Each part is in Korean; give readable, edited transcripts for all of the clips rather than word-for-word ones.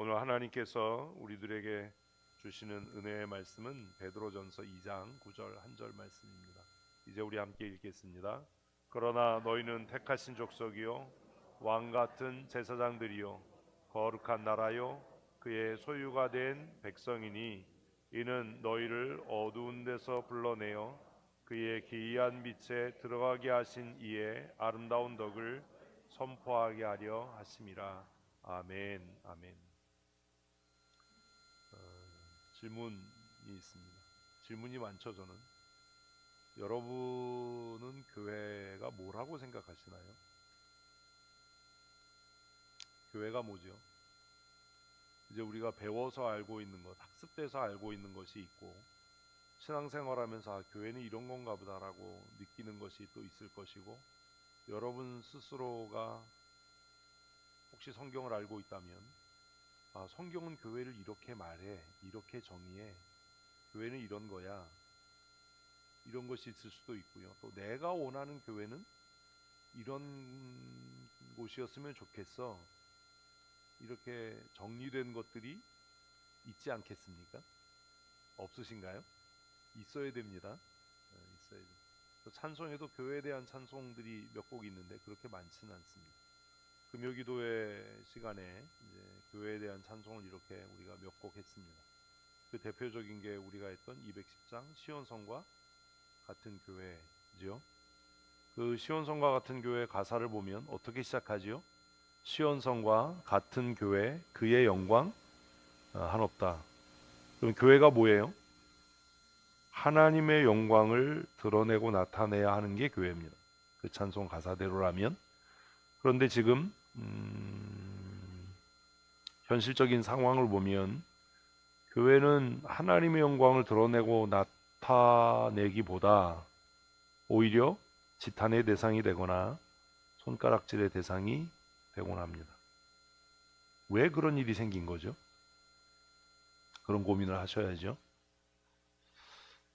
오늘 하나님께서 우리들에게 주시는 은혜의 말씀은 베드로전서 2장 9절 한 절 말씀입니다. 이제 우리 함께 읽겠습니다. 그러나 너희는 택하신 족속이요 왕 같은 제사장들이요 거룩한 나라요 그의 소유가 된 백성이니 이는 너희를 어두운 데서 불러내어 그의 기이한 빛에 들어가게 하신 이의 아름다운 덕을 선포하게 하려 하심이라. 아멘. 아멘. 질문이 있습니다. 질문이 많죠. 저는 여러분은 교회가 뭐라고 생각하시나요? 교회가 뭐죠? 이제 우리가 배워서 알고 있는 것, 학습돼서 알고 있는 것이 있고 신앙생활하면서 교회는 이런 건가 보다라고 느끼는 것이 또 있을 것이고, 여러분 스스로가 혹시 성경을 알고 있다면 성경은 교회를 이렇게 말해, 이렇게 정의해, 교회는 이런 거야, 이런 것이 있을 수도 있고요. 또 내가 원하는 교회는 이런 곳이었으면 좋겠어, 이렇게 정리된 것들이 있지 않겠습니까? 없으신가요? 있어야 됩니다. 있어야 돼요. 찬송에도 교회에 대한 찬송들이 몇 곡 있는데 그렇게 많지는 않습니다. 금요기도회 시간에 이제 교회에 대한 찬송을 이렇게 우리가 몇 곡 했습니다. 그 대표적인 게 우리가 했던 210장 시온성과 같은 교회죠. 그 시온성과 같은 교회 가사를 보면 어떻게 시작하지요? 시온성과 같은 교회 그의 영광 한없다. 그럼 교회가 뭐예요? 하나님의 영광을 드러내고 나타내야 하는 게 교회입니다. 그 찬송 가사대로라면. 그런데 지금 현실적인 상황을 보면 교회는 하나님의 영광을 드러내고 나타내기보다 오히려 지탄의 대상이 되거나 손가락질의 대상이 되곤 합니다. 왜 그런 일이 생긴 거죠? 그런 고민을 하셔야죠.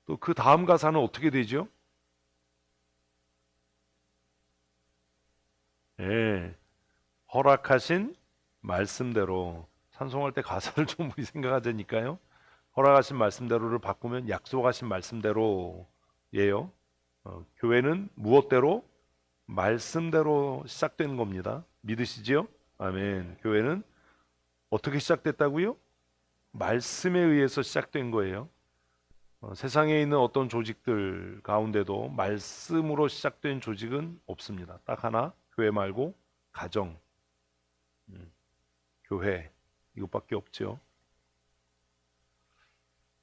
또 그 다음 가사는 어떻게 되죠? 허락하신 말씀대로, 찬송할 때 가사를 좀 우리 생각하자니까요. 허락하신 말씀대로를 바꾸면 약속하신 말씀대로예요. 교회는 무엇대로? 말씀대로 시작된 겁니다. 믿으시지요? 아멘. 교회는 어떻게 시작됐다고요? 말씀에 의해서 시작된 거예요. 세상에 있는 어떤 조직들 가운데도 말씀으로 시작된 조직은 없습니다. 딱 하나, 교회 말고 가정, 교회, 이것밖에 없죠.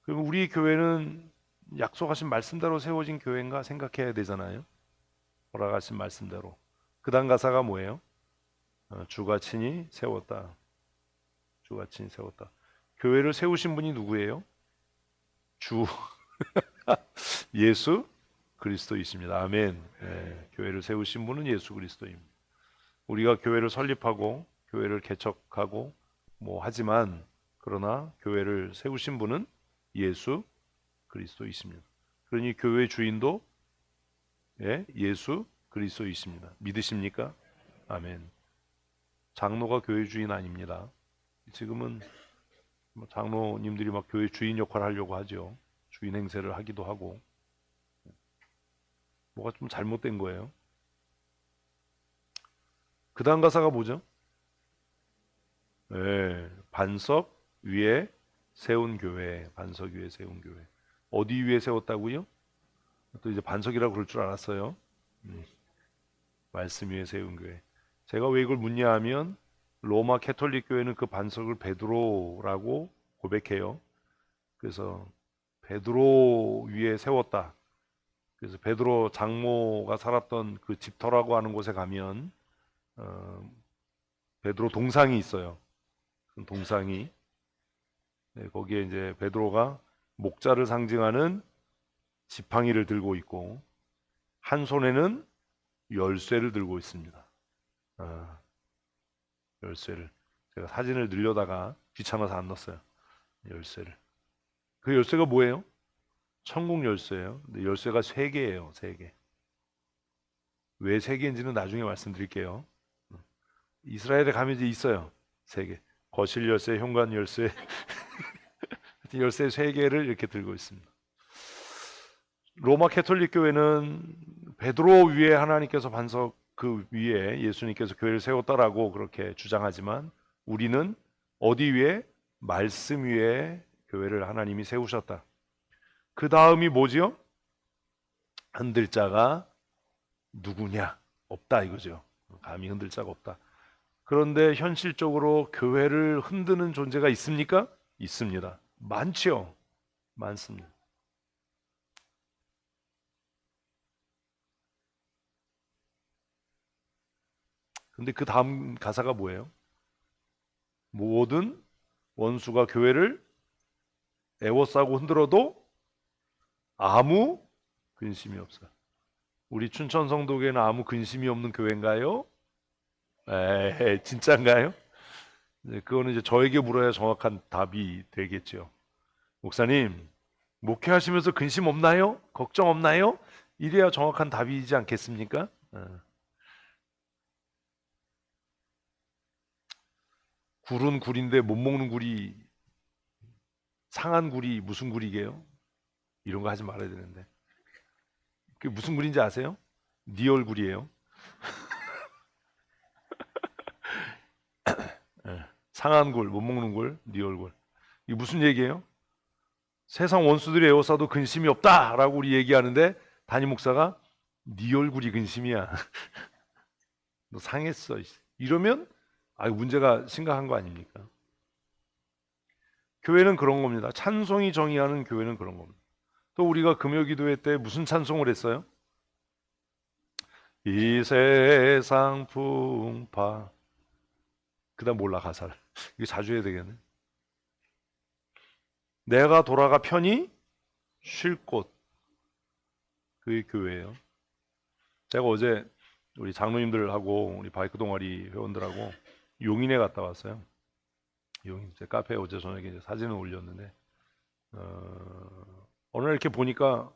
그럼 우리 교회는 약속하신 말씀대로 세워진 교회인가 생각해야 되잖아요. 허락하신 말씀대로. 그 다음 가사가 뭐예요? 주가 친히 세웠다. 주가 친히 세웠다. 교회를 세우신 분이 누구예요? 주 예수 그리스도이십니다. 아멘. 교회를 세우신 분은 예수 그리스도입니다. 우리가 교회를 설립하고 교회를 개척하고 하지만 그러나 교회를 세우신 분은 예수 그리스도이십니다. 그러니 교회 주인도 예수 그리스도이십니다. 믿으십니까? 아멘. 장로가 교회 주인 아닙니다. 지금은 장로님들이 막 교회 주인 역할을 하려고 하죠. 주인 행세를 하기도 하고. 뭐가 좀 잘못된 거예요. 그 다음 가사가 뭐죠? 반석 위에 세운 교회. 반석 위에 세운 교회. 어디 위에 세웠다고요? 또 이제 반석이라고 그럴 줄 알았어요. 말씀 위에 세운 교회. 제가 왜 이걸 묻냐 하면 로마 캐톨릭 교회는 그 반석을 베드로라고 고백해요. 그래서 베드로 위에 세웠다. 그래서 베드로 장모가 살았던 그 집터라고 하는 곳에 가면 베드로 동상이 있어요. 그 동상이 거기에 이제 베드로가 목자를 상징하는 지팡이를 들고 있고 한 손에는 열쇠를 들고 있습니다. 열쇠를 제가 사진을 늘려다가 귀찮아서 안 넣었어요. 열쇠를. 그 열쇠가 뭐예요? 천국 열쇠예요. 근데 열쇠가 3개예요. 3개. 왜 3개인지는 나중에 말씀드릴게요. 이스라엘에 가면 이제 있어요. 3개. 거실 열쇠, 현관 열쇠, 열쇠 3개를 이렇게 들고 있습니다. 로마 캐톨릭 교회는 베드로 위에 하나님께서 반석 그 위에 예수님께서 교회를 세웠다라고 그렇게 주장하지만 우리는 어디 위에? 말씀 위에 교회를 하나님이 세우셨다. 그 다음이 뭐지요? 흔들 자가 누구냐? 없다 이거죠. 감히 흔들 자가 없다. 그런데 현실적으로 교회를 흔드는 존재가 있습니까? 있습니다. 많지요. 많습니다. 근데 그 다음 가사가 뭐예요? 모든 원수가 교회를 애워싸고 흔들어도 아무 근심이 없어요. 우리 춘천 성도교회는 아무 근심이 없는 교회인가요? 에이, 진짜인가요? 네, 그거는 이제 저에게 물어야 정확한 답이 되겠죠. 목사님, 목회하시면서 근심 없나요? 걱정 없나요? 이래야 정확한 답이지 않겠습니까? 굴은 굴인데 못 먹는 굴이 상한 굴이 무슨 굴이게요? 이런 거 하지 말아야 되는데. 그게 무슨 굴인지 아세요? 네 얼굴이에요. 상한 굴, 못 먹는 굴, 네 얼굴. 이게 무슨 얘기예요? 세상 원수들이 에워싸도 근심이 없다라고 우리 얘기하는데 담임 목사가 네 얼굴이 근심이야. 너 상했어. 이러면 문제가 심각한 거 아닙니까? 교회는 그런 겁니다. 찬송이 정의하는 교회는 그런 겁니다. 또 우리가 금요기도회 때 무슨 찬송을 했어요? 이 세상 풍파. 그다음 몰라 가사를. 이거 자주 해야 되겠네. 내가 돌아가 편히 쉴 곳. 그게 교회예요. 제가 어제 우리 장로님들하고 우리 바이크 동아리 회원들하고 용인에 갔다 왔어요. 용인 제 카페에 어제 저녁에 이제 사진을 올렸는데 오늘 이렇게 보니까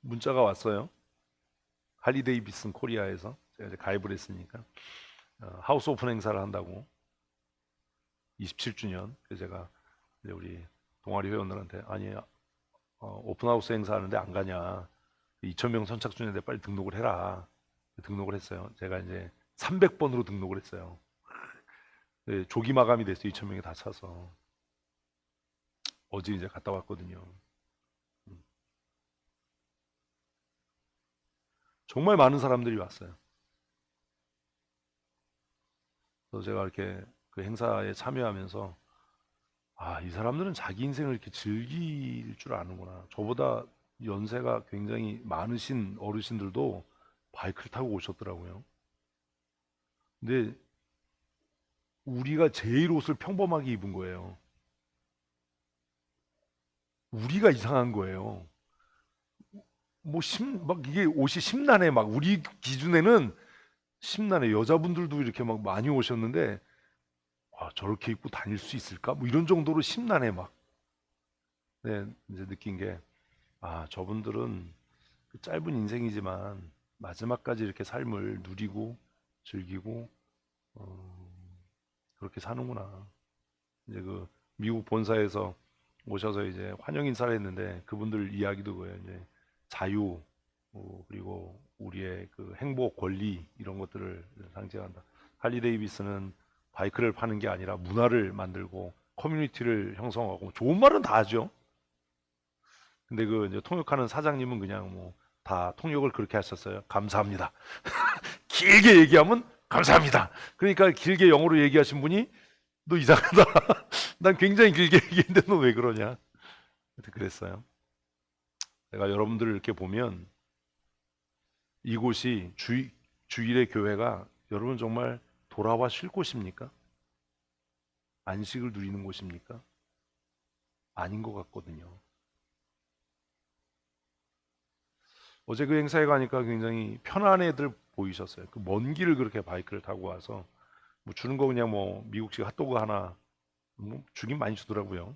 문자가 왔어요. 할리 데이비슨 코리아에서 제가 이제 가입을 했으니까 하우스 오픈 행사를 한다고 27주년. 그래서 제가 이제 우리 동아리 회원들한테 아니 오픈하우스 행사 하는데 안 가냐? 2,000명 선착순인데 빨리 등록을 해라. 등록을 했어요. 제가 이제 300번으로 등록을 했어요. 네, 조기 마감이 됐어요. 2,000명이 다 차서. 어제 이제 갔다 왔거든요. 정말 많은 사람들이 왔어요. 그래서 제가 이렇게 그 행사에 참여하면서 이 사람들은 자기 인생을 이렇게 즐길 줄 아는구나. 저보다 연세가 굉장히 많으신 어르신들도 바이크를 타고 오셨더라고요. 근데 우리가 제일 옷을 평범하게 입은 거예요. 우리가 이상한 거예요. 막 이게 옷이 심란해. 막 우리 기준에는 심란해. 여자분들도 이렇게 막 많이 오셨는데 저렇게 입고 다닐 수 있을까? 뭐 이런 정도로 심란해 막. 네, 이제 느낀 게 저분들은 그 짧은 인생이지만 마지막까지 이렇게 삶을 누리고 즐기고 그렇게 사는구나. 이제 그 미국 본사에서 오셔서 이제 환영 인사를 했는데 그분들 이야기도 그거예요. 이제 자유 그리고 우리의 그 행복, 권리 이런 것들을 상징한다. 할리 데이비스는 바이크를 파는 게 아니라 문화를 만들고 커뮤니티를 형성하고 좋은 말은 다 하죠. 근데 그 이제 통역하는 사장님은 그냥 뭐 다 통역을 그렇게 하셨어요. 감사합니다. 길게 얘기하면 감사합니다. 그러니까 길게 영어로 얘기하신 분이 너 이상하다. 난 굉장히 길게 얘기했는데 너 왜 그러냐. 그랬어요. 내가 여러분들을 이렇게 보면 이곳이 주일의 교회가 여러분 정말 돌아와 쉴 곳입니까? 안식을 누리는 곳입니까? 아닌 것 같거든요. 어제 그 행사에 가니까 굉장히 편한 애들 보이셨어요. 그 먼 길을 그렇게 바이크를 타고 와서 뭐 주는 거 그냥 뭐 미국식 핫도그 하나 뭐 주긴 많이 주더라고요.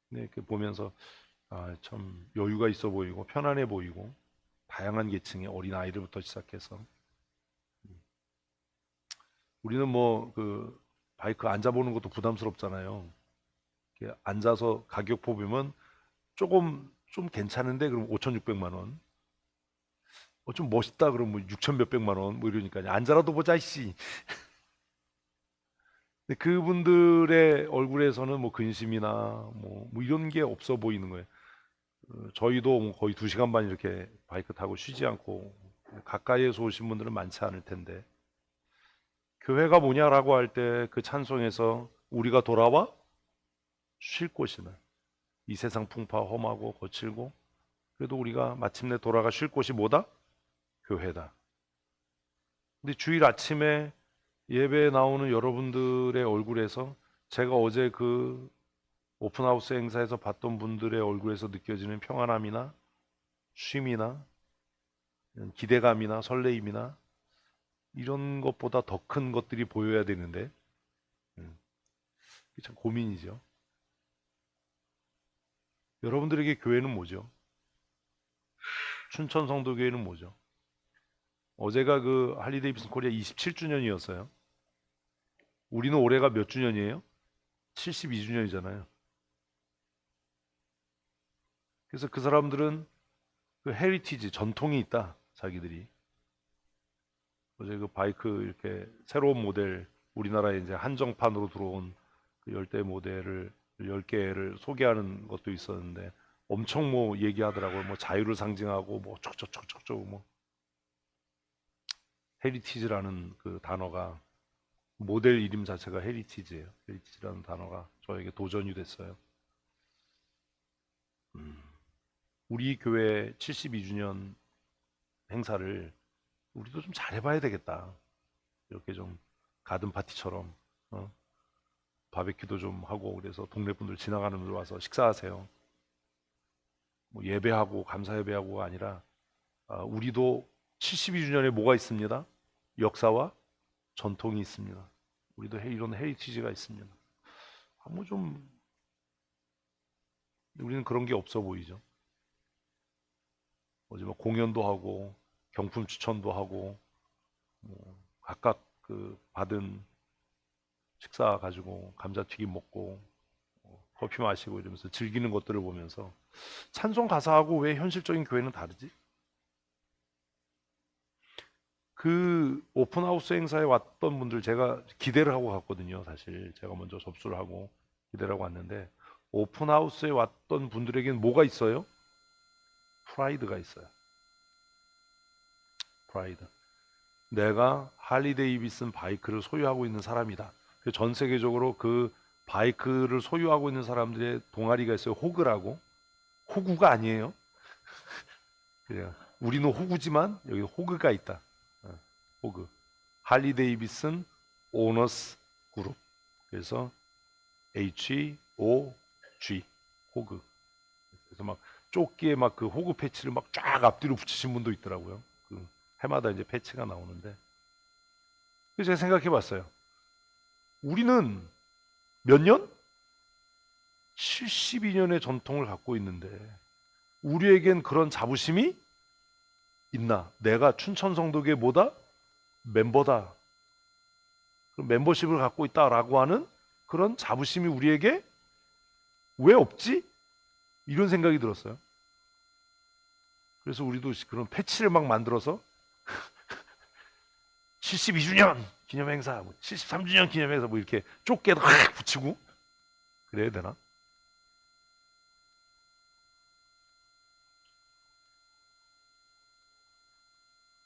네, 이렇게 보면서 참 여유가 있어 보이고 편안해 보이고 다양한 계층의 어린 아이들부터 시작해서 우리는 뭐 그 바이크 앉아보는 것도 부담스럽잖아요. 이렇게 앉아서 가격 보면 조금 좀 괜찮은데 그럼 5,600만 원. 좀 멋있다 그러면 뭐 6천 몇백만 원 뭐 이러니까 앉아라도 보자 씨. 근데 그분들의 얼굴에서는 뭐 근심이나 뭐 이런 게 없어 보이는 거예요. 저희도 뭐 거의 2시간 반 이렇게 바이크 타고 쉬지 않고 가까이에서 오신 분들은 많지 않을 텐데 교회가 뭐냐라고 할 때 그 찬송에서 우리가 돌아와 쉴 곳이나 이 세상 풍파 험하고 거칠고 그래도 우리가 마침내 돌아가 쉴 곳이 뭐다? 교회다. 근데 주일 아침에 예배에 나오는 여러분들의 얼굴에서 제가 어제 그 오픈하우스 행사에서 봤던 분들의 얼굴에서 느껴지는 평안함이나 쉼이나 기대감이나 설레임이나 이런 것보다 더 큰 것들이 보여야 되는데 참 고민이죠. 여러분들에게 교회는 뭐죠? 춘천 성도교회는 뭐죠? 어제가 그 할리 데이비슨 코리아 27주년이었어요. 우리는 올해가 몇 주년이에요? 72주년이잖아요. 그래서 그 사람들은 그 헤리티지 전통이 있다. 자기들이 어제 그 바이크 이렇게 새로운 모델 우리나라에 이제 한정판으로 들어온 그 열대 모델을 10개를 소개하는 것도 있었는데 엄청 뭐 얘기하더라고요. 뭐 자유를 상징하고 뭐 촉촉촉촉촉 뭐 헤리티지라는 그 단어가 모델 이름 자체가 헤리티지예요. 헤리티지라는 단어가 저에게 도전이 됐어요. 우리 교회 72주년 행사를 우리도 좀 잘해봐야 되겠다. 이렇게 좀 가든 파티처럼 바베큐도 좀 하고 그래서 동네 분들 지나가는 분들 와서 식사하세요. 뭐 예배하고 감사 예배하고가 아니라 우리도 72주년에 뭐가 있습니다. 역사와 전통이 있습니다. 우리도 이런 헤리티지가 있습니다. 뭐좀 우리는 그런 게 없어 보이죠. 어제 뭐 공연도 하고 경품 추천도 하고 뭐 각각 그 받은 식사 가지고 감자튀김 먹고 커피 마시고 이러면서 즐기는 것들을 보면서 찬송 가사하고 왜 현실적인 교회는 다르지? 그 오픈하우스 행사에 왔던 분들 제가 기대를 하고 갔거든요. 사실 제가 먼저 접수를 하고 기대를 하고 왔는데 오픈하우스에 왔던 분들에게는 뭐가 있어요? 프라이드가 있어요. 프라이드. 내가 할리 데이비슨 바이크를 소유하고 있는 사람이다. 전 세계적으로 그 바이크를 소유하고 있는 사람들의 동아리가 있어요. 호그라고. 호구가 아니에요. 그냥 우리는 호구지만 여기 호그가 있다. 호그. 할리 데이비슨 오너스 그룹. 그래서 HOG 호그. 그래서 막 조끼에 막 그 호그 패치를 막 쫙 앞뒤로 붙이신 분도 있더라고요. 그 해마다 이제 패치가 나오는데. 그래서 제가 생각해 봤어요. 우리는 몇 년? 72년의 전통을 갖고 있는데 우리에겐 그런 자부심이 있나? 내가 춘천성도교회 뭐다? 멤버다. 멤버십을 갖고 있다라고 하는 그런 자부심이 우리에게 왜 없지? 이런 생각이 들었어요. 그래서 우리도 그런 패치를 막 만들어서 72주년 기념행사, 73주년 기념행사 뭐 이렇게 좁게도 확 붙이고 그래야 되나?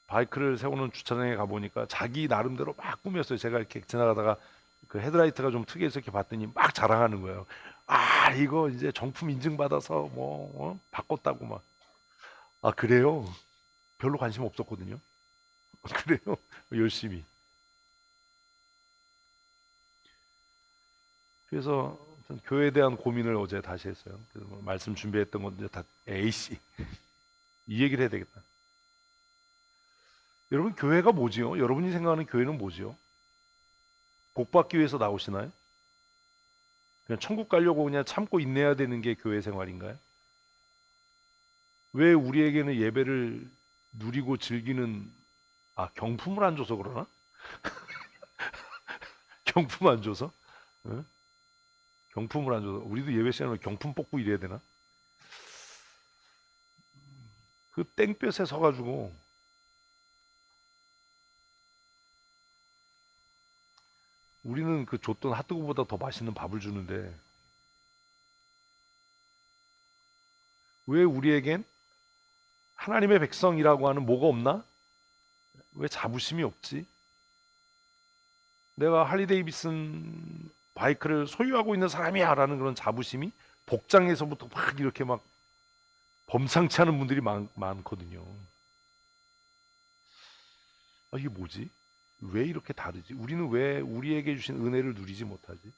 바이크를 세우는 주차장에 가보니까 자기 나름대로 막 꾸몄어요. 제가 이렇게 지나가다가 그 헤드라이트가 좀 특이해서 이렇게 봤더니 막 자랑하는 거예요. 이거 이제 정품 인증받아서 뭐 바꿨다고 막. 그래요? 별로 관심 없었거든요. 그래요? 열심히. 그래서 교회에 대한 고민을 어제 다시 했어요. 그래서 말씀 준비했던 건데 다 A씨 이 얘기를 해야 되겠다. 여러분 교회가 뭐지요? 여러분이 생각하는 교회는 뭐지요? 복받기 위해서 나오시나요? 그냥 천국 가려고 그냥 참고 인내해야 되는 게 교회 생활인가요? 왜 우리에게는 예배를 누리고 즐기는 경품을 안 줘서 그러나? 경품 안 줘서? 응? 경품을 안 줘서 우리도 예배 시간에 경품 뽑고 이래야 되나? 그 땡볕에 서가지고 우리는 그 줬던 핫도그보다 더 맛있는 밥을 주는데 왜 우리에겐 하나님의 백성이라고 하는 뭐가 없나? 왜 자부심이 없지? 내가 할리 데이비슨 바이크를 소유하고 있는 사람이야 라는 그런 자부심이 복장에서부터 막 이렇게 막 범상치 않은 분들이 많거든요. 아, 이게 뭐지? 왜 이렇게 다르지? 우리는 왜 우리에게 주신 은혜를 누리지 못하지?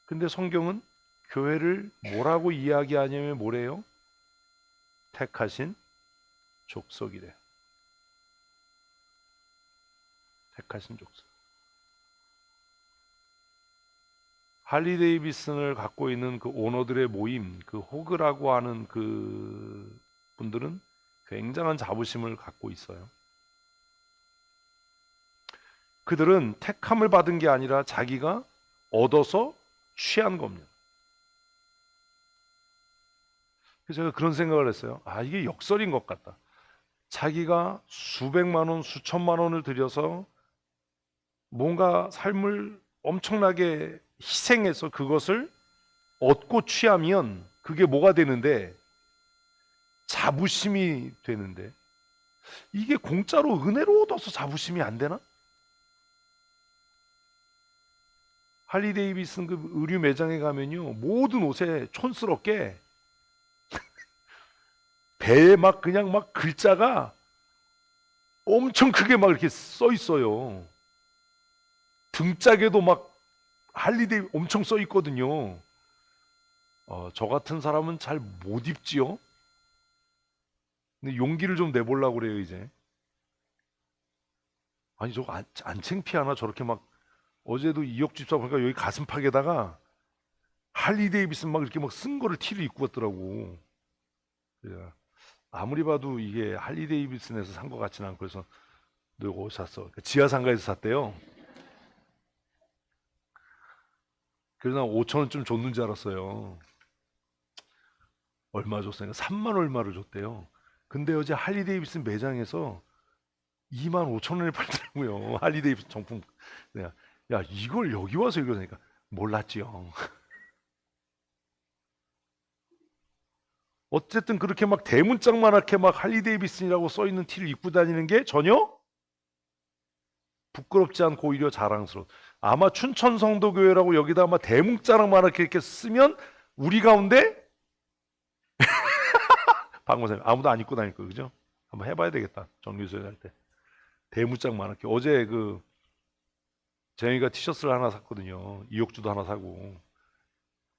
근데 성경은 교회를 뭐라고 이야기하냐면 뭐래요? 택하신 족속이래. 택하신 족속. 할리 데이비슨을 갖고 있는 그 오너들의 모임, 그 호그라고 하는 그 분들은 굉장한 자부심을 갖고 있어요. 그들은 택함을 받은 게 아니라 자기가 얻어서 취한 겁니다. 그래서 제가 그런 생각을 했어요. 아, 이게 역설인 것 같다. 자기가 수백만 원, 수천만 원을 들여서 뭔가 삶을 엄청나게 희생해서 그것을 얻고 취하면 그게 뭐가 되는데? 자부심이 되는데, 이게 공짜로 은혜로 얻어서 자부심이 안 되나? 할리 데이비슨 그 의류 매장에 가면요, 모든 옷에 촌스럽게 배에 막 그냥 막 글자가 엄청 크게 막 이렇게 써 있어요. 등짝에도 막 할리데이 엄청 써 있거든요. 저 같은 사람은 잘 못 입지요. 근데 용기를 좀 내보려고 그래요 이제. 아니 저거 안 창피하나? 저렇게 막 어제도 이혁 집사 보니까 여기 가슴팍에다가 할리 데이비슨 막 이렇게 막 쓴 거를 티를 입고 왔더라고. 그래서 아무리 봐도 이게 할리 데이비슨에서 산 것 같지는 않고, 그래서 너 이거 어디서 샀어? 그러니까 지하상가에서 샀대요. 그래서 난 5천 원쯤 줬는 줄 알았어요. 얼마 줬어요? 3만 얼마를 줬대요. 근데 어제 할리 데이비슨 매장에서 2만 5천 원에 팔더라고요. 할리 데이비슨 정품. 내가 야, 이걸 여기 와서 이러니까 몰랐지요. 어쨌든 그렇게 막 대문짝만하게 막 할리 데이비슨이라고 써 있는 티를 입고 다니는 게 전혀 부끄럽지 않고 오히려 자랑스러워. 아마 춘천 성도교회라고 여기다 아마 대문짝만하게 이렇게 쓰면 우리 가운데 방금선 아무도 안 입고 다닐 거, 그죠? 한번 해봐야 되겠다. 정규수련 할 때 대문짝만하게. 어제 그 재영이가 티셔츠를 하나 샀거든요. 이옥주도 하나 사고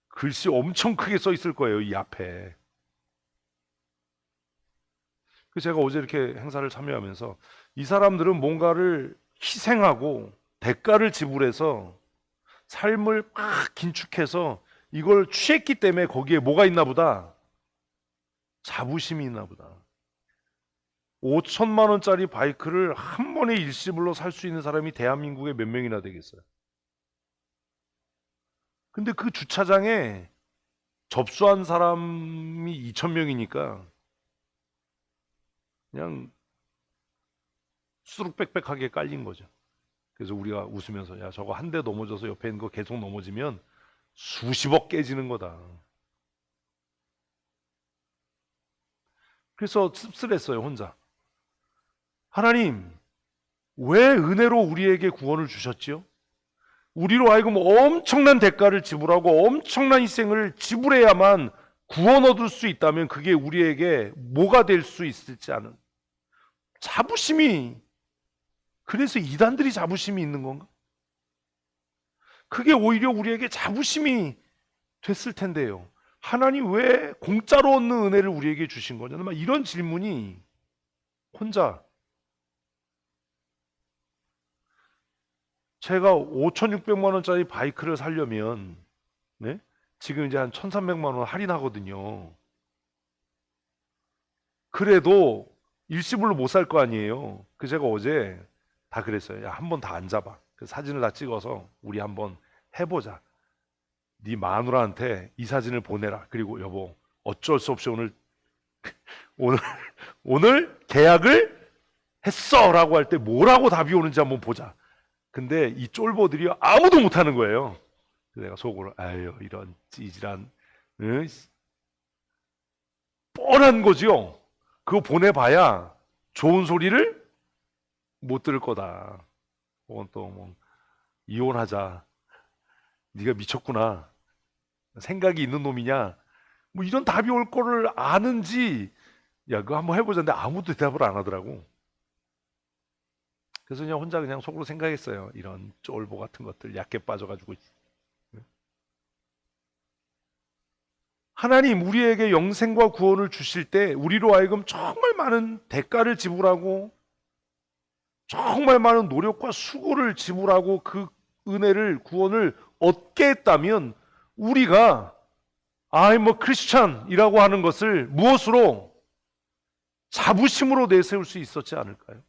글씨 엄청 크게 써 있을 거예요 이 앞에. 그래서 제가 어제 이렇게 행사를 참여하면서 이 사람들은 뭔가를 희생하고 대가를 지불해서 삶을 막 긴축해서 이걸 취했기 때문에 거기에 뭐가 있나 보다? 자부심이 있나 보다. 5천만 원짜리 바이크를 한 번에 일시불로 살 수 있는 사람이 대한민국에 몇 명이나 되겠어요? 근데 그 주차장에 접수한 사람이 2천 명이니까 그냥 수룩빽빽하게 깔린 거죠. 그래서 우리가 웃으면서 야, 저거 한 대 넘어져서 옆에 있는 거 계속 넘어지면 수십억 깨지는 거다. 그래서 씁쓸했어요 혼자. 하나님, 왜 은혜로 우리에게 구원을 주셨지요? 우리로 하여금 엄청난 대가를 지불하고 엄청난 희생을 지불해야만 구원 얻을 수 있다면 그게 우리에게 뭐가 될 수 있을지 아는 자부심이, 그래서 이단들이 자부심이 있는 건가? 그게 오히려 우리에게 자부심이 됐을 텐데요. 하나님 왜 공짜로 얻는 은혜를 우리에게 주신 거냐? 막 이런 질문이 혼자. 제가 5,600만 원짜리 바이크를 사려면 네? 지금 이제 한 1,300만 원 할인하거든요. 그래도 일시불로 못 살 거 아니에요. 그 제가 어제 다 그랬어요. 야, 한 번 다 앉아봐. 그 사진을 다 찍어서 우리 한번 해보자. 네 마누라한테 이 사진을 보내라. 그리고 여보, 어쩔 수 없이 오늘 오늘 계약을 했어라고 할 때 뭐라고 답이 오는지 한번 보자. 근데 이 쫄보들이 아무도 못하는 거예요. 내가 속으로 아유 이런 찌질한 뻔한 거지요. 그거 보내봐야 좋은 소리를 못 들을 거다. 혹은 또 뭐 이혼하자. 네가 미쳤구나. 생각이 있는 놈이냐. 뭐 이런 답이 올 거를 아는지 야 그거 한번 해보자는데 아무도 대답을 안 하더라고. 그래서 그냥 혼자 그냥 속으로 생각했어요. 이런 쫄보 같은 것들 약게 빠져가지고. 하나님 우리에게 영생과 구원을 주실 때 우리로 하여금 정말 많은 대가를 지불하고 정말 많은 노력과 수고를 지불하고 그 은혜를 구원을 얻게 했다면 우리가 I'm a Christian이라고 하는 것을 무엇으로 자부심으로 내세울 수 있었지 않을까요?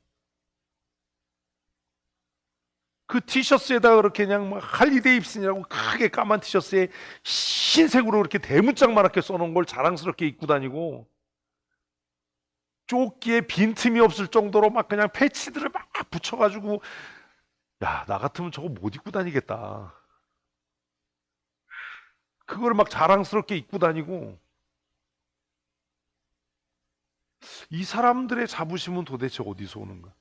그 티셔츠에다가 그렇게 그냥 막 할리 데이비슨이라고 크게 까만 티셔츠에 흰색으로 그렇게 대문짝만하게 써놓은 걸 자랑스럽게 입고 다니고 조끼에 빈틈이 없을 정도로 막 그냥 패치들을 막 붙여가지고 야, 나 같으면 저거 못 입고 다니겠다. 그걸 막 자랑스럽게 입고 다니고 이 사람들의 자부심은 도대체 어디서 오는가?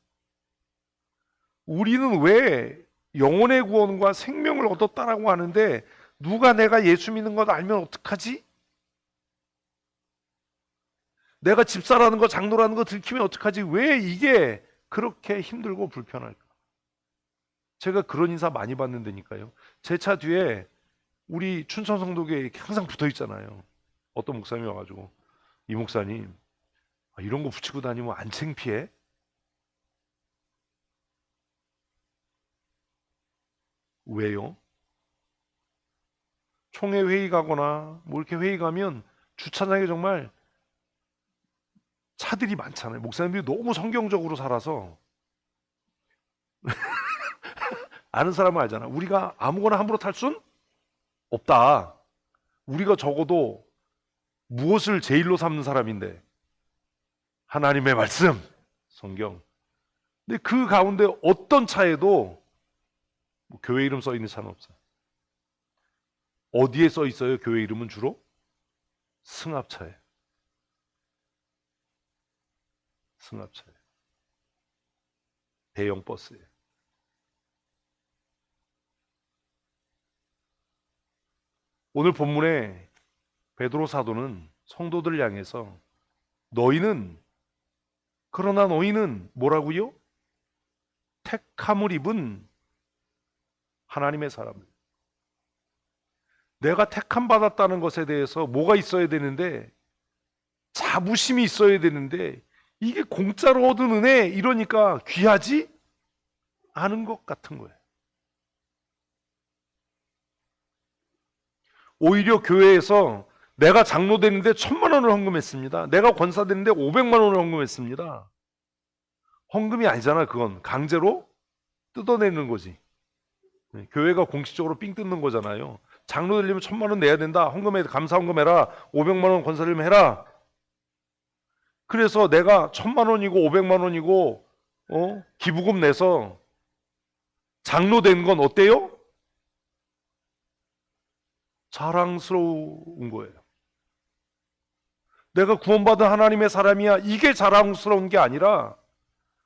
우리는 왜 영혼의 구원과 생명을 얻었다라고 하는데 누가 내가 예수 믿는 것 알면 어떡하지? 내가 집사라는 거 장로라는 거 들키면 어떡하지? 왜 이게 그렇게 힘들고 불편할까? 제가 그런 인사 많이 받는다니까요. 제 차 뒤에 우리 춘천 성도교회 이렇게 항상 붙어 있잖아요. 어떤 목사님이 와가지고 이 목사님 이런 거 붙이고 다니면 안 창피해? 왜요? 총회 회의 가거나 뭐 이렇게 회의 가면 주차장에 정말 차들이 많잖아요. 목사님들이 너무 성경적으로 살아서 아는 사람은 알잖아. 우리가 아무거나 함부로 탈 순 없다. 우리가 적어도 무엇을 제일로 삼는 사람인데 하나님의 말씀, 성경. 근데 그 가운데 어떤 차에도 뭐 교회 이름 써 있는 차는 없어요. 어디에 써 있어요? 교회 이름은 주로 승합차예요. 승합차예요. 대형 버스예요. 오늘 본문에 베드로 사도는 성도들을 향해서 그러나 너희는 뭐라고요? 택함을 입은 하나님의 사람들. 내가 택함 받았다는 것에 대해서 뭐가 있어야 되는데 자부심이 있어야 되는데 이게 공짜로 얻은 은혜 이러니까 귀하지 않은 것 같은 거예요. 오히려 교회에서 내가 장로 되는데 1,000만 원을 헌금했습니다. 내가 권사 되는데 500만 원을 헌금했습니다. 헌금이 아니잖아. 그건 강제로 뜯어내는 거지. 교회가 공식적으로 삥 뜯는 거잖아요. 장로 되려면 1,000만 원 내야 된다. 헌금해, 감사 헌금해라. 500만 원 권사 되려면 해라. 그래서 내가 1,000만 원이고 500만 원이고 기부금 내서 장로 된 건 어때요? 자랑스러운 거예요. 내가 구원받은 하나님의 사람이야. 이게 자랑스러운 게 아니라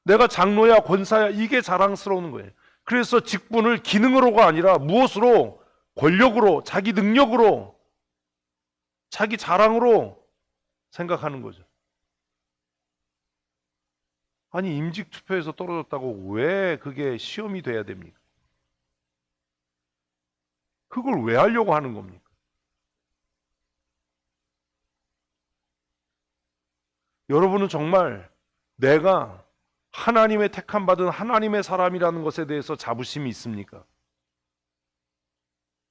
내가 장로야 권사야 이게 자랑스러운 거예요. 그래서 직분을 기능으로가 아니라 무엇으로? 권력으로, 자기 능력으로, 자기 자랑으로 생각하는 거죠. 아니 임직 투표에서 떨어졌다고 왜 그게 시험이 돼야 됩니까? 그걸 왜 하려고 하는 겁니까? 여러분은 정말 내가 하나님의 택함 받은 하나님의 사람이라는 것에 대해서 자부심이 있습니까?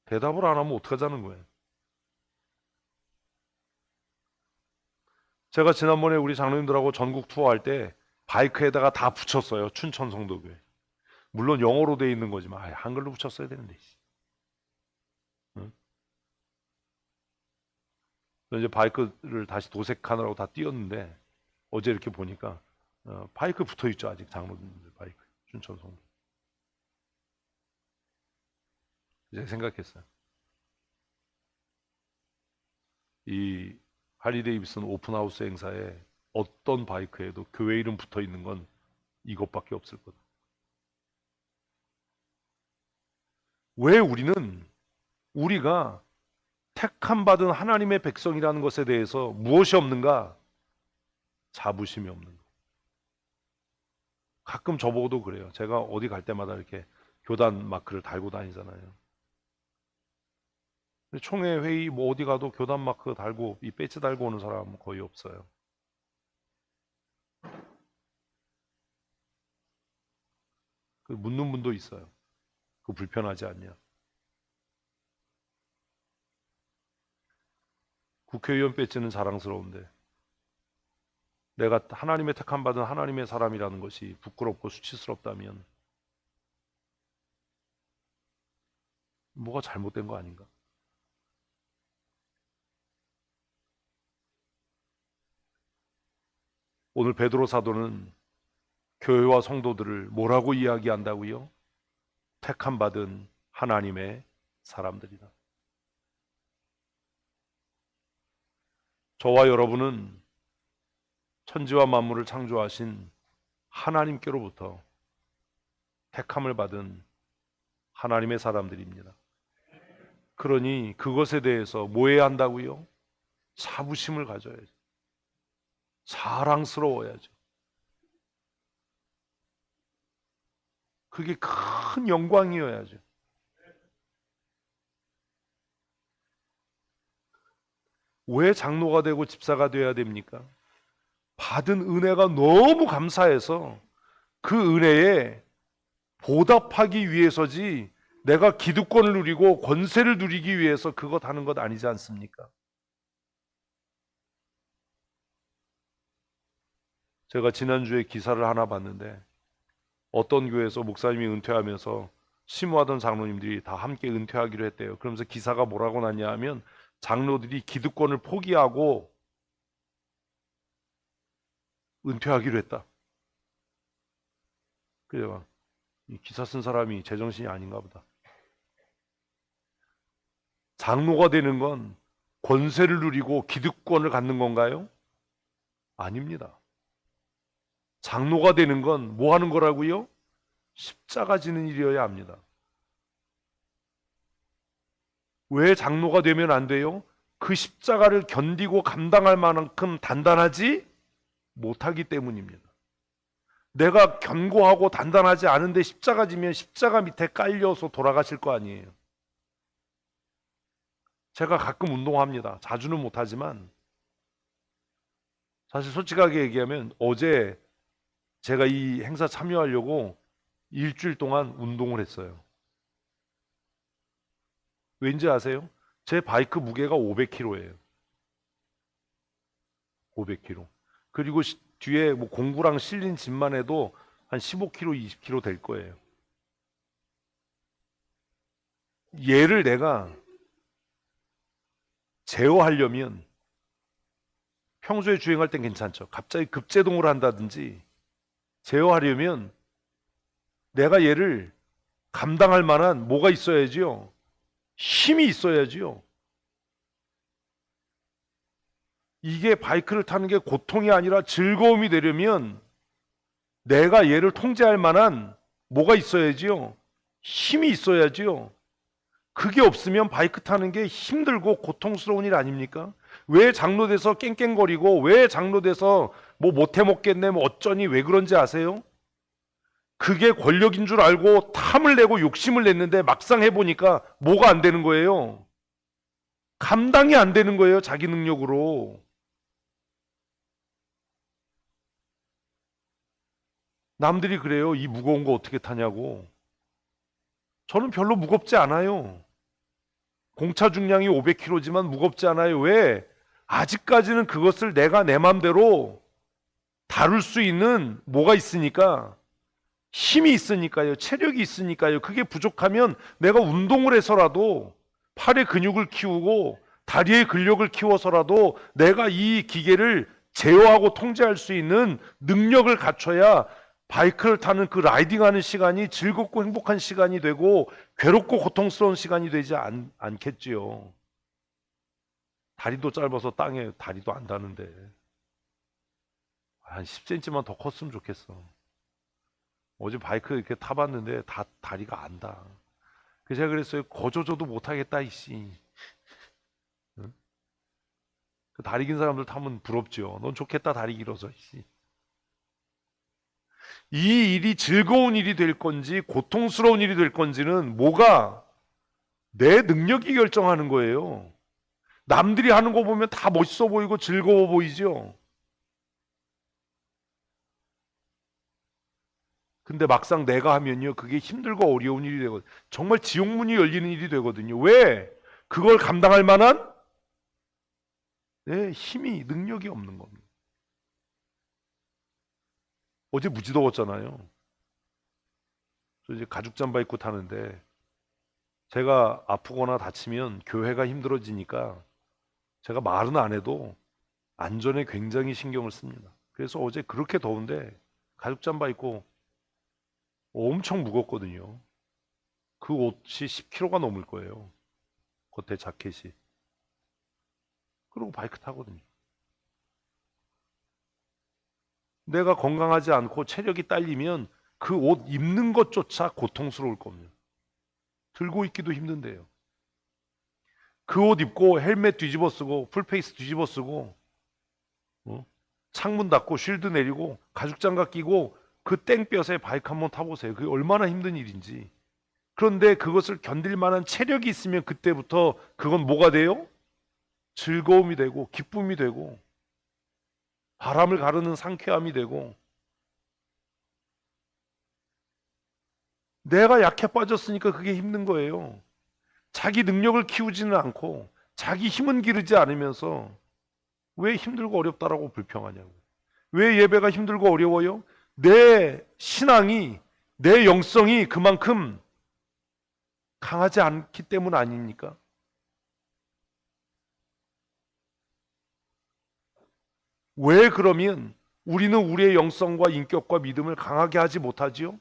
대답을 안 하면 어떡하자는 거예요? 제가 지난번에 우리 장로님들하고 전국 투어할 때 바이크에다가 다 붙였어요. 춘천 성도교회. 물론 영어로 돼 있는 거지만 한글로 붙였어야 되는데. 응? 이제 바이크를 다시 도색하느라고 다 띄었는데 어제 이렇게 보니까 바이크 붙어 있죠. 아직 장로님들 바이크 춘천 성도. 이제 생각했어요. 이 할리 데이비슨 오픈하우스 행사에 어떤 바이크에도 교회 이름 붙어 있는 건 이것밖에 없을 거다. 왜 우리가 택함 받은 하나님의 백성이라는 것에 대해서 무엇이 없는가? 자부심이 없는 거. 가끔 저보고도 그래요. 제가 어디 갈 때마다 이렇게 교단 마크를 달고 다니잖아요. 총회 회의 뭐 어디 가도 교단 마크 달고 이 배지 달고 오는 사람은 거의 없어요. 그 묻는 분도 있어요. 그 불편하지 않냐? 국회의원 배지는 자랑스러운데 내가 하나님의 택함 받은 하나님의 사람이라는 것이 부끄럽고 수치스럽다면 뭐가 잘못된 거 아닌가? 오늘 베드로 사도는 교회와 성도들을 뭐라고 이야기한다고요? 택함 받은 하나님의 사람들이다. 저와 여러분은 천지와 만물을 창조하신 하나님께로부터 택함을 받은 하나님의 사람들입니다. 그러니 그것에 대해서 뭐 해야 한다고요? 자부심을 가져야죠. 자랑스러워야죠. 그게 큰 영광이어야죠. 왜 장로가 되고 집사가 되어야 됩니까? 받은 은혜가 너무 감사해서 그 은혜에 보답하기 위해서지 내가 기득권을 누리고 권세를 누리기 위해서 그것 하는 것 아니지 않습니까? 제가 지난주에 기사를 하나 봤는데 어떤 교회에서 목사님이 은퇴하면서 심우하던 장로님들이 다 함께 은퇴하기로 했대요. 그러면서 기사가 뭐라고 났냐 하면 장로들이 기득권을 포기하고 은퇴하기로 했다. 그래요. 이 기사 쓴 사람이 제정신이 아닌가 보다. 장로가 되는 건 권세를 누리고 기득권을 갖는 건가요? 아닙니다. 장로가 되는 건 뭐 하는 거라고요? 십자가 지는 일이어야 합니다. 왜 장로가 되면 안 돼요? 그 십자가를 견디고 감당할 만큼 단단하지 못하기 때문입니다. 내가 견고하고 단단하지 않은데 십자가 지면 십자가 밑에 깔려서 돌아가실 거 아니에요. 제가 가끔 운동합니다. 자주는 못하지만 사실 솔직하게 얘기하면 어제 제가 이 행사 참여하려고 일주일 동안 운동을 했어요. 왠지 아세요? 제 바이크 무게가 500kg예요. 500kg. 그리고 뒤에 뭐 공구랑 실린 짐만 해도 한 15kg, 20kg 될 거예요. 얘를 내가 제어하려면 평소에 주행할 땐 괜찮죠. 갑자기 급제동을 한다든지 제어하려면 내가 얘를 감당할 만한 뭐가 있어야지요? 힘이 있어야지요. 이게 바이크를 타는 게 고통이 아니라 즐거움이 되려면 내가 얘를 통제할 만한 뭐가 있어야지요? 힘이 있어야지요. 그게 없으면 바이크 타는 게 힘들고 고통스러운 일 아닙니까? 왜 장로돼서 깽깽거리고 왜 장로돼서 뭐 못해 먹겠네 뭐 어쩌니 왜 그런지 아세요? 그게 권력인 줄 알고 탐을 내고 욕심을 냈는데 막상 해보니까 뭐가 안 되는 거예요? 감당이 안 되는 거예요. 자기 능력으로. 남들이 그래요. 이 무거운 거 어떻게 타냐고. 저는 별로 무겁지 않아요. 공차 중량이 500kg지만 무겁지 않아요. 왜? 아직까지는 그것을 내가 내 맘대로 다룰 수 있는 뭐가 있으니까 힘이 있으니까요. 체력이 있으니까요. 그게 부족하면 내가 운동을 해서라도 팔의 근육을 키우고 다리의 근력을 키워서라도 내가 이 기계를 제어하고 통제할 수 있는 능력을 갖춰야 바이크를 타는 그 라이딩하는 시간이 즐겁고 행복한 시간이 되고 괴롭고 고통스러운 시간이 되지 않겠지요. 다리도 짧아서 땅에 다리도 안 닿는데 한 10cm만 더 컸으면 좋겠어. 어제 바이크 이렇게 타봤는데 다 다리가 안 닿아. 그래서 제가 그랬어요. 거저줘도 못하겠다 이씨. 응? 그 다리 긴 사람들 타면 부럽죠. 넌 좋겠다 다리 길어서 이씨. 이 일이 즐거운 일이 될 건지 고통스러운 일이 될 건지는 뭐가 내 능력이 결정하는 거예요. 남들이 하는 거 보면 다 멋있어 보이고 즐거워 보이죠. 근데 막상 내가 하면요, 그게 힘들고 어려운 일이 되거든요. 정말 지옥문이 열리는 일이 되거든요. 왜? 그걸 감당할 만한 힘이, 능력이 없는 겁니다. 어제 무지 더웠잖아요. 저 이제 가죽 잠바 입고 타는데 제가 아프거나 다치면 교회가 힘들어지니까 제가 말은 안 해도 안전에 굉장히 신경을 씁니다. 그래서 어제 그렇게 더운데 가죽 잠바 입고 엄청 무겁거든요. 그 옷이 10kg가 넘을 거예요. 겉에 자켓이. 그리고 바이크 타거든요. 내가 건강하지 않고 체력이 딸리면 그 옷 입는 것조차 고통스러울 겁니다. 들고 있기도 힘든데요. 그 옷 입고 헬멧 뒤집어 쓰고 풀페이스 뒤집어 쓰고 창문 닫고 쉴드 내리고 가죽 장갑 끼고 그 땡볕에 바이크 한번 타보세요. 그게 얼마나 힘든 일인지. 그런데 그것을 견딜 만한 체력이 있으면 그때부터 그건 뭐가 돼요? 즐거움이 되고 기쁨이 되고 바람을 가르는 상쾌함이 되고. 내가 약해 빠졌으니까 그게 힘든 거예요. 자기 능력을 키우지는 않고 자기 힘은 기르지 않으면서 왜 힘들고 어렵다라고 불평하냐고. 왜 예배가 힘들고 어려워요? 내 신앙이, 내 영성이 그만큼 강하지 않기 때문 아닙니까? 왜 그러면 우리는 우리의 영성과 인격과 믿음을 강하게 하지 못하지요?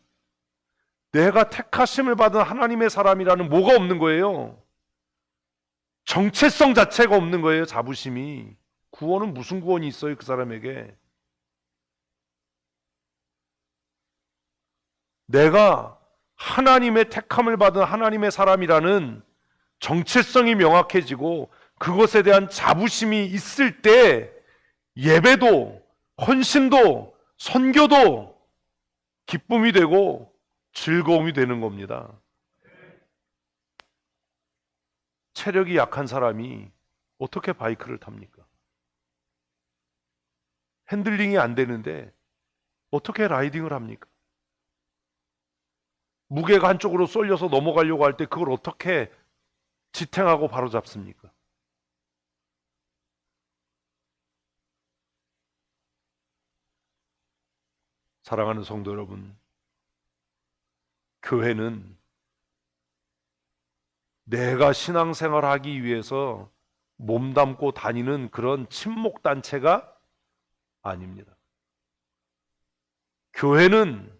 내가 택하심을 받은 하나님의 사람이라는 뭐가 없는 거예요? 정체성 자체가 없는 거예요. 자부심이. 구원은 무슨 구원이 있어요, 그 사람에게? 내가 하나님의 택함을 받은 하나님의 사람이라는 정체성이 명확해지고 그것에 대한 자부심이 있을 때 예배도 헌신도 선교도 기쁨이 되고 즐거움이 되는 겁니다. 체력이 약한 사람이 어떻게 바이크를 탑니까? 핸들링이 안 되는데 어떻게 라이딩을 합니까? 무게가 한쪽으로 쏠려서 넘어가려고 할 때 그걸 어떻게 지탱하고 바로잡습니까? 사랑하는 성도 여러분, 교회는 내가 신앙생활하기 위해서 몸담고 다니는 그런 친목단체가 아닙니다. 교회는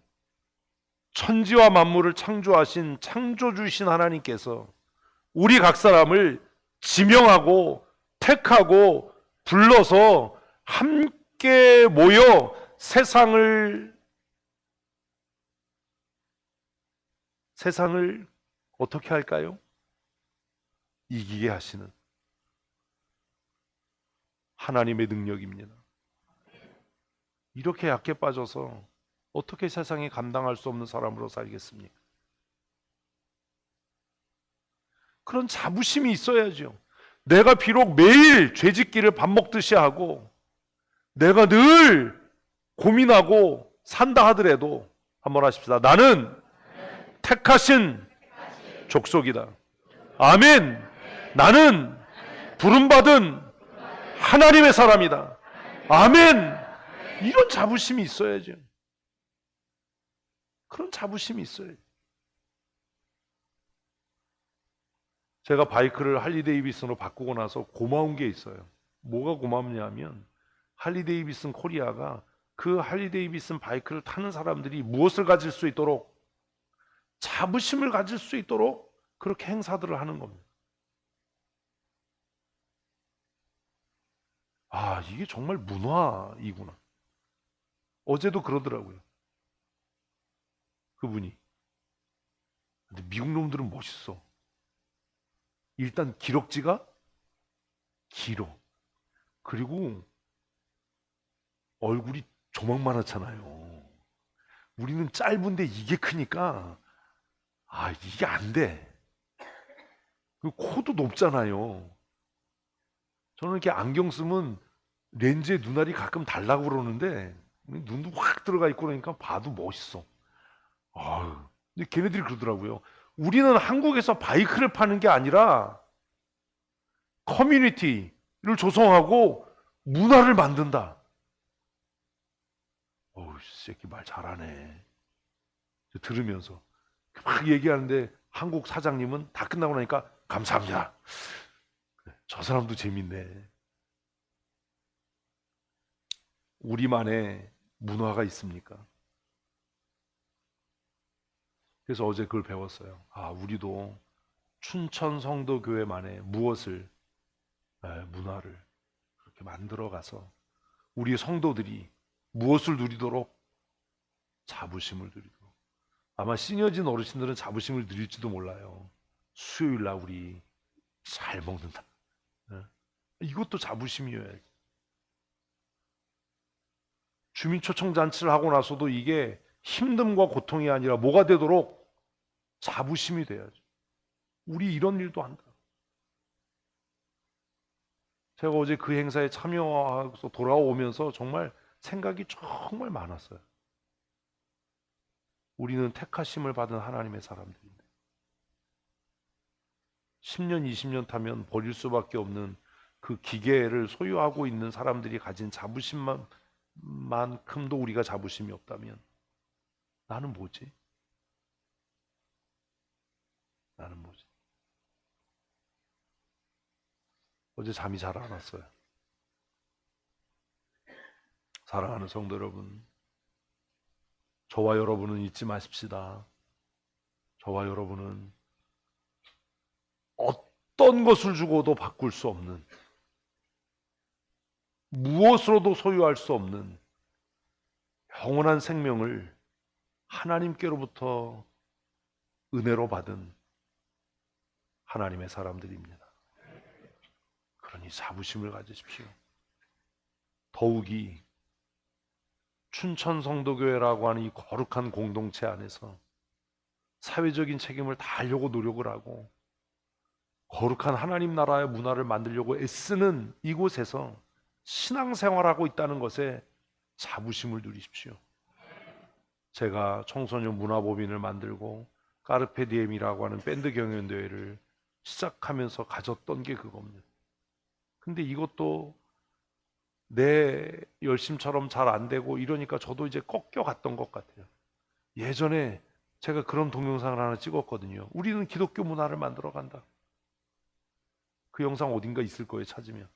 천지와 만물을 창조하신 창조주신 하나님께서 우리 각 사람을 지명하고 택하고 불러서 함께 모여 세상을 어떻게 할까요? 이기게 하시는 하나님의 능력입니다. 이렇게 약해 빠져서 어떻게 세상에 감당할 수 없는 사람으로 살겠습니까? 그런 자부심이 있어야죠. 내가 비록 매일 죄짓기를 밥 먹듯이 하고 내가 늘 고민하고 산다 하더라도 한번 하십시다. 나는 택하신 족속이다. 아멘. 나는 부름받은 하나님의 사람이다. 아멘. 이런 자부심이 있어야죠. 그런 자부심이 있어요. 제가 바이크를 할리 데이비슨으로 바꾸고 나서 고마운 게 있어요. 뭐가 고맙냐면 할리 데이비슨 코리아가 그 할리 데이비슨 바이크를 타는 사람들이 무엇을 가질 수 있도록, 자부심을 가질 수 있도록 그렇게 행사들을 하는 겁니다. 아, 이게 정말 문화이구나. 어제도 그러더라고요, 그분이. 근데 미국 놈들은 멋있어. 일단 기럭지가 길어. 그리고 얼굴이 조망만하잖아요. 우리는 짧은데 이게 크니까 이게 안 돼. 그리고 코도 높잖아요. 저는 이렇게 안경 쓰면 렌즈에 눈알이 가끔 달라고 그러는데 눈도 확 들어가 있고 그러니까 봐도 멋있어. 근데 걔네들이 그러더라고요. 우리는 한국에서 바이크를 파는 게 아니라 커뮤니티를 조성하고 문화를 만든다. 이 새끼 말 잘하네. 들으면서 막 얘기하는데 한국 사장님은 다 끝나고 나니까 감사합니다. 저 사람도 재밌네. 우리만의 문화가 있습니까? 그래서 어제 그걸 배웠어요. 우리도 춘천 성도교회만의 무엇을, 문화를 그렇게 만들어 가서 우리 성도들이 무엇을 누리도록? 자부심을 누리도록. 아마 시니어진 어르신들은 자부심을 누릴지도 몰라요. 수요일 날 우리 잘 먹는다. 이것도 자부심이어야지. 주민초청잔치를 하고 나서도 이게 힘듦과 고통이 아니라 뭐가 되도록? 자부심이 돼야죠. 우리 이런 일도 한다. 제가 어제 그 행사에 참여해서 돌아오면서 정말 생각이 정말 많았어요. 우리는 택하심을 받은 하나님의 사람들인데 10년, 20년 타면 버릴 수밖에 없는 그 기계를 소유하고 있는 사람들이 가진 자부심만큼도 우리가 자부심이 없다면 나는 뭐지? 나는 뭐지? 어제 잠이 잘 안 왔어요. 사랑하는 성도 여러분, 저와 여러분은 잊지 마십시다. 저와 여러분은 어떤 것을 주고도 바꿀 수 없는, 무엇으로도 소유할 수 없는 영원한 생명을 하나님께로부터 은혜로 받은 하나님의 사람들입니다. 그러니 자부심을 가지십시오. 더욱이 춘천 성도교회라고 하는 이 거룩한 공동체 안에서 사회적인 책임을 다하려고 노력을 하고 거룩한 하나님 나라의 문화를 만들려고 애쓰는 이곳에서 신앙생활하고 있다는 것에 자부심을 누리십시오. 제가 청소년 문화법인을 만들고 까르페디엠이라고 하는 밴드 경연대회를 시작하면서 가졌던 게 그겁니다. 근데 이것도 내 열심처럼 잘 안 되고 이러니까 저도 이제 꺾여갔던 것 같아요. 예전에 제가 그런 동영상을 하나 찍었거든요. 우리는 기독교 문화를 만들어 간다. 그 영상 어딘가 있을 거예요, 찾으면.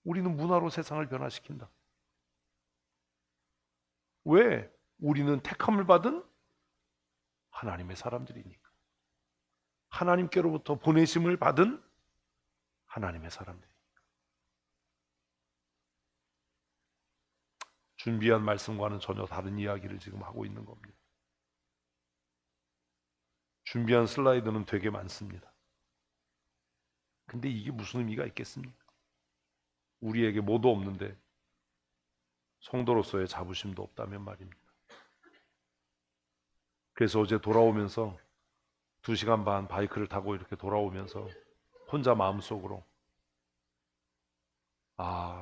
우리는 문화로 세상을 변화시킨다. 왜? 우리는 택함을 받은 하나님의 사람들이니까. 하나님께로부터 보내심을 받은 하나님의 사람들이니까. 준비한 말씀과는 전혀 다른 이야기를 지금 하고 있는 겁니다. 준비한 슬라이드는 되게 많습니다. 근데 이게 무슨 의미가 있겠습니까? 우리에게 뭐도 없는데 성도로서의 자부심도 없다면 말입니다. 그래서 어제 돌아오면서 2시간 반 바이크를 타고 이렇게 돌아오면서 혼자 마음속으로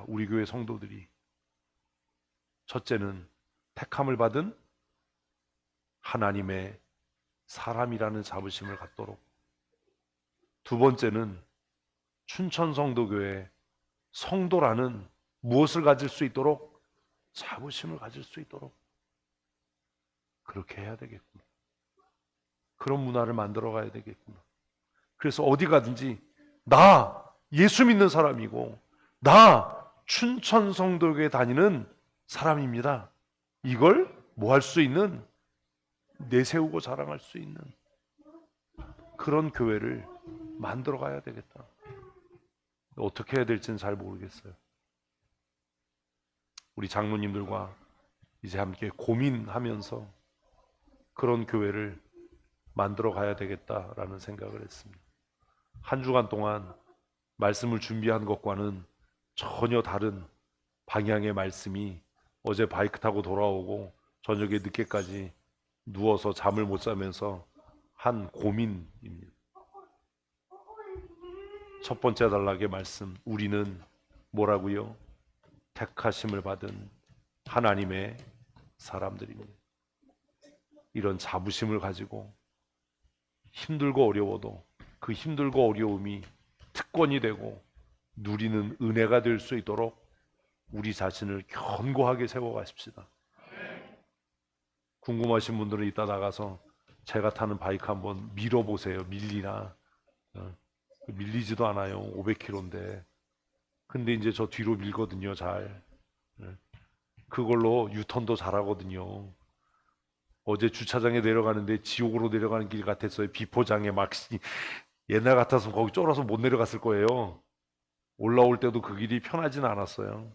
우리 교회 성도들이 첫째는 택함을 받은 하나님의 사람이라는 자부심을 갖도록, 두 번째는 춘천 성도교회 성도라는 무엇을 가질 수 있도록? 자부심을 가질 수 있도록. 그렇게 해야 되겠구나. 그런 문화를 만들어 가야 되겠구나. 그래서 어디 가든지 나 예수 믿는 사람이고 나 춘천 성도교회 다니는 사람입니다. 이걸 뭐 할 수 있는, 내세우고 자랑할 수 있는 그런 교회를 만들어 가야 되겠다. 어떻게 해야 될지는 잘 모르겠어요. 우리 장로님들과 이제 함께 고민하면서 그런 교회를 만들어 가야 되겠다라는 생각을 했습니다. 한 주간 동안 말씀을 준비한 것과는 전혀 다른 방향의 말씀이 어제 바이크 타고 돌아오고 저녁에 늦게까지 누워서 잠을 못 자면서 한 고민입니다. 첫 번째 단락의 말씀, 우리는 뭐라고요? 택하심을 받은 하나님의 사람들입니다. 이런 자부심을 가지고 힘들고 어려워도 그 힘들고 어려움이 특권이 되고 누리는 은혜가 될 수 있도록 우리 자신을 견고하게 세워가십시다. 궁금하신 분들은 이따 나가서 제가 타는 바이크 한번 밀어보세요. 밀리나. 밀리지도 않아요. 500km인데. 근데 이제 저 뒤로 밀거든요. 잘. 그걸로 유턴도 잘하거든요. 어제 주차장에 내려가는데 지옥으로 내려가는 길 같았어요. 비포장에 막 옛날 같았으면 거기 쫄아서 못 내려갔을 거예요. 올라올 때도 그 길이 편하진 않았어요.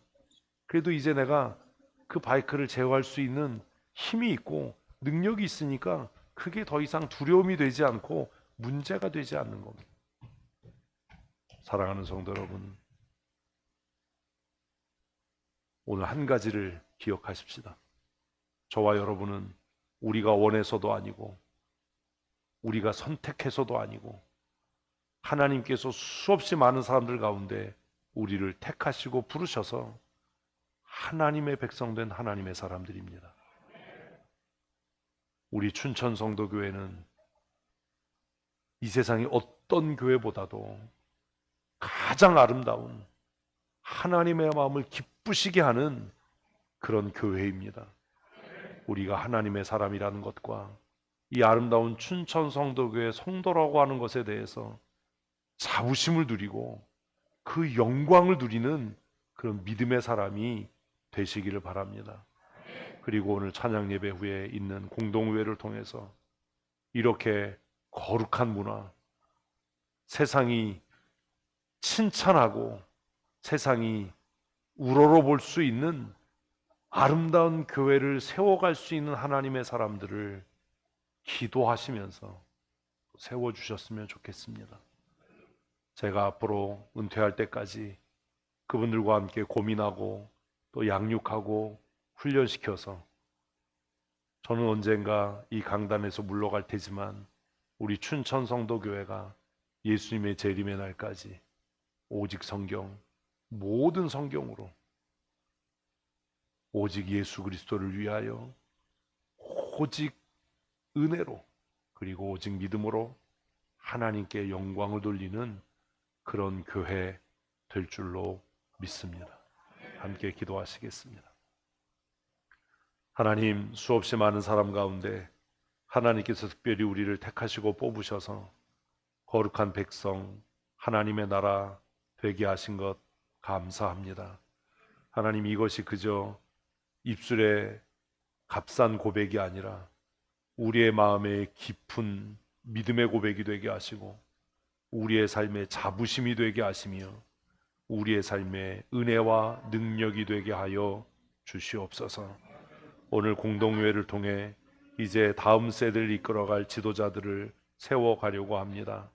그래도 이제 내가 그 바이크를 제어할 수 있는 힘이 있고 능력이 있으니까 그게 더 이상 두려움이 되지 않고 문제가 되지 않는 겁니다. 사랑하는 성도 여러분, 오늘 한 가지를 기억하십시다. 저와 여러분은 우리가 원해서도 아니고 우리가 선택해서도 아니고 하나님께서 수없이 많은 사람들 가운데 우리를 택하시고 부르셔서 하나님의 백성된 하나님의 사람들입니다. 우리 춘천 성도교회는 이 세상의 어떤 교회보다도 가장 아름다운 하나님의 마음을 기쁘시게 하는 그런 교회입니다. 우리가 하나님의 사람이라는 것과 이 아름다운 춘천 성도교회 성도라고 하는 것에 대해서 자부심을 누리고 그 영광을 누리는 그런 믿음의 사람이 되시기를 바랍니다. 그리고 오늘 찬양 예배 후에 있는 공동회를 통해서 이렇게 거룩한 문화, 세상이 칭찬하고 세상이 우러러 볼 수 있는 아름다운 교회를 세워갈 수 있는 하나님의 사람들을 기도하시면서 세워주셨으면 좋겠습니다. 제가 앞으로 은퇴할 때까지 그분들과 함께 고민하고 또 양육하고 훈련시켜서 저는 언젠가 이 강단에서 물러갈 테지만 우리 춘천 성도교회가 예수님의 재림의 날까지 오직 성경, 모든 성경으로 오직 예수 그리스도를 위하여 오직 은혜로 그리고 오직 믿음으로 하나님께 영광을 돌리는 그런 교회 될 줄로 믿습니다. 함께 기도하시겠습니다. 하나님, 수없이 많은 사람 가운데 하나님께서 특별히 우리를 택하시고 뽑으셔서 거룩한 백성, 하나님의 나라 되게 하신 것 감사합니다. 하나님, 이것이 그저 입술의 값싼 고백이 아니라 우리의 마음에 깊은 믿음의 고백이 되게 하시고 우리의 삶에 자부심이 되게 하시며 우리의 삶에 은혜와 능력이 되게 하여 주시옵소서. 오늘 공동회를 통해 이제 다음 세대를 이끌어갈 지도자들을 세워가려고 합니다.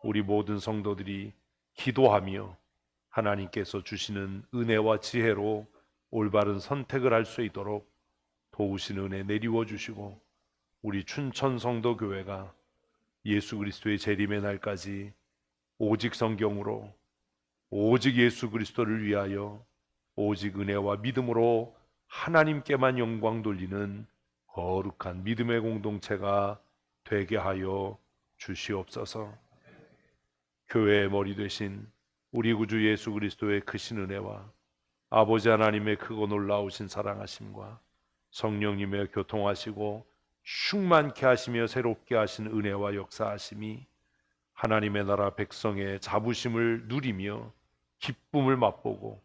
우리 모든 성도들이 기도하며 하나님께서 주시는 은혜와 지혜로 올바른 선택을 할 수 있도록 도우신 은혜 내리워 주시고 우리 춘천 성도교회가 예수 그리스도의 재림의 날까지 오직 성경으로 오직 예수 그리스도를 위하여 오직 은혜와 믿음으로 하나님께만 영광 돌리는 거룩한 믿음의 공동체가 되게 하여 주시옵소서. 교회의 머리 되신 우리 구주 예수 그리스도의 크신 은혜와 아버지 하나님의 크고 놀라우신 사랑하심과 성령님의 교통하시고 충만케 하시며 새롭게 하신 은혜와 역사하심이 하나님의 나라 백성의 자부심을 누리며 기쁨을 맛보고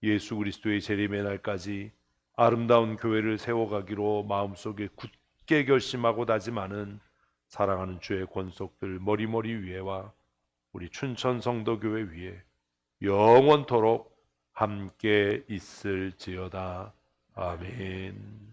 예수 그리스도의 재림의 날까지 아름다운 교회를 세워가기로 마음속에 굳게 결심하고 다짐하는 사랑하는 주의 권속들 머리머리 위에와 우리 춘천 성도교회 위에 영원토록 함께 있을지어다. 아멘.